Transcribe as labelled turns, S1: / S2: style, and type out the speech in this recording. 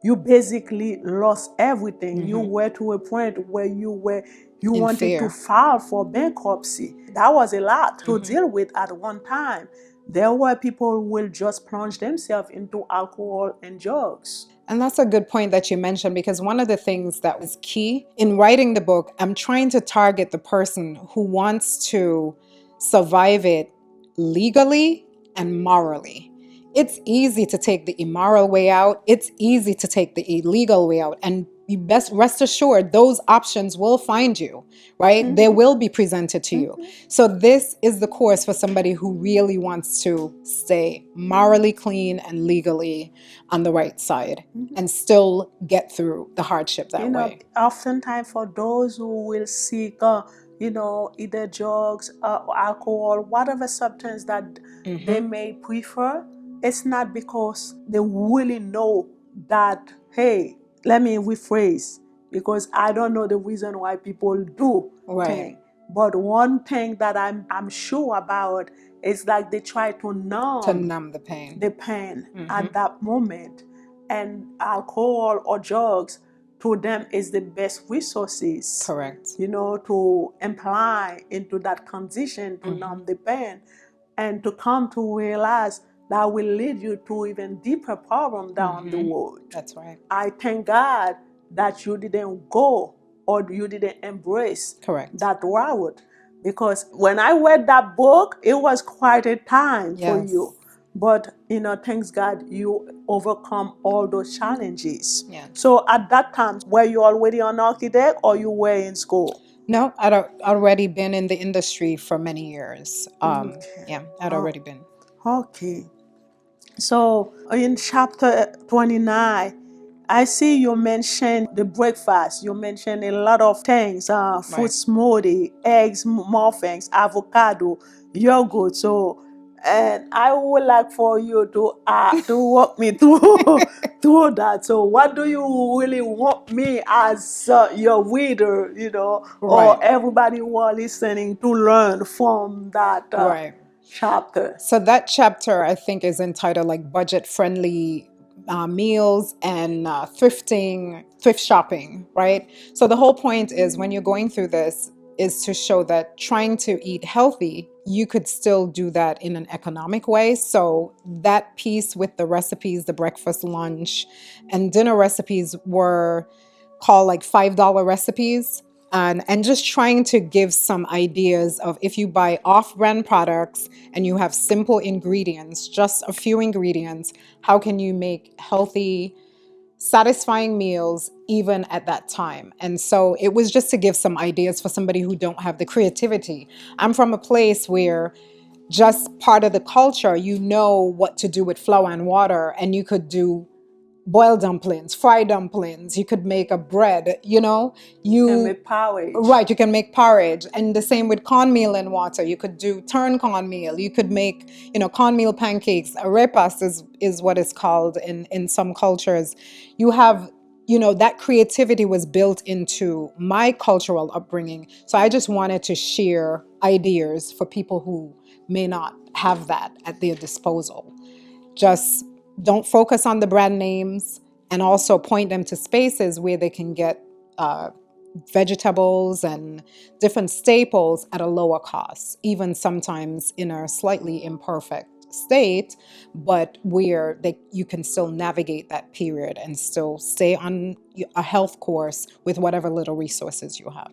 S1: you basically lost everything. You
S2: Mm-hmm.
S1: were to a point where you
S2: In
S1: wanted to
S2: fear.
S1: file for bankruptcy. That was a lot to
S2: Mm-hmm.
S1: deal with at one time. There were people who will just plunge themselves into alcohol and drugs.
S2: And that's a good point that you mentioned, because one of the things that was key in writing the book, I'm trying to target the person who wants to survive it legally and morally. It's easy to take the immoral way out. It's easy to take the illegal way out. And you best rest assured those options will find you, right? They will be presented to you. So this is the course for somebody who really wants to stay morally clean and legally on the right side and still get through the hardship that way.
S1: Oftentimes for those who will seek, either drugs or alcohol, whatever substance that they
S2: Mm-hmm.
S1: may prefer, it's not because they really know that, hey, let me rephrase, because I don't know the reason why people do
S2: Right.
S1: things. But one thing that I'm sure about is like they try to
S2: To
S1: numb
S2: numb the pain.
S1: the pain
S2: Mm-hmm.
S1: at that moment. And alcohol or drugs to them is the best resources,
S2: Correct.
S1: to imply into that condition to numb the pain and to come to realize that will lead you to even deeper problem down the road.
S2: That's right.
S1: I thank God that you didn't go or you didn't embrace
S2: Correct.
S1: that route, because when I read that book, it was quite a time for
S2: Yes.
S1: you. But thanks God, you overcome all those challenges.
S2: Yeah.
S1: So at that time, were you already an architect or you were in school?
S2: No, I'd already been in the industry for many years. Yeah, I'd
S1: Oh,
S2: already been.
S1: okay. So in chapter 29, I see you mention the breakfast. You mention a lot of things: fruit
S2: Right.
S1: smoothie, eggs, muffins, avocado, yogurt. So, and I would like for you to walk me through through that. So, what do you really want me as your reader, or
S2: Right.
S1: everybody who are listening to learn from that
S2: Right.
S1: chapter?
S2: So that chapter, I think, is entitled like budget friendly meals and thrifting, thrift shopping, right? So the whole point is when you're going through this is to show that trying to eat healthy, you could still do that in an economic way. So that piece with the recipes, the breakfast, lunch, and dinner recipes were called like $5 recipes, and just trying to give some ideas of if you buy off-brand products and you have simple ingredients, just a few ingredients, how can you make healthy, satisfying meals even at that time? And so it was just to give some ideas for somebody who don't have the creativity. I'm from a place where just part of the culture, you know what to do with flour and water, and you could do boiled dumplings, fried dumplings, you could make a bread,
S1: And
S2: you
S1: make porridge.
S2: right, you can make porridge. And the same with cornmeal and water. You could do turn cornmeal. You could make, cornmeal pancakes. Arepas is what it's called in some cultures. You have, that creativity was built into my cultural upbringing. So I just wanted to share ideas for people who may not have that at their disposal. Just don't focus on the brand names, and also point them to spaces where they can get vegetables and different staples at a lower cost, even sometimes in a slightly imperfect state, but where you can still navigate that period and still stay on a health course with whatever little resources you have.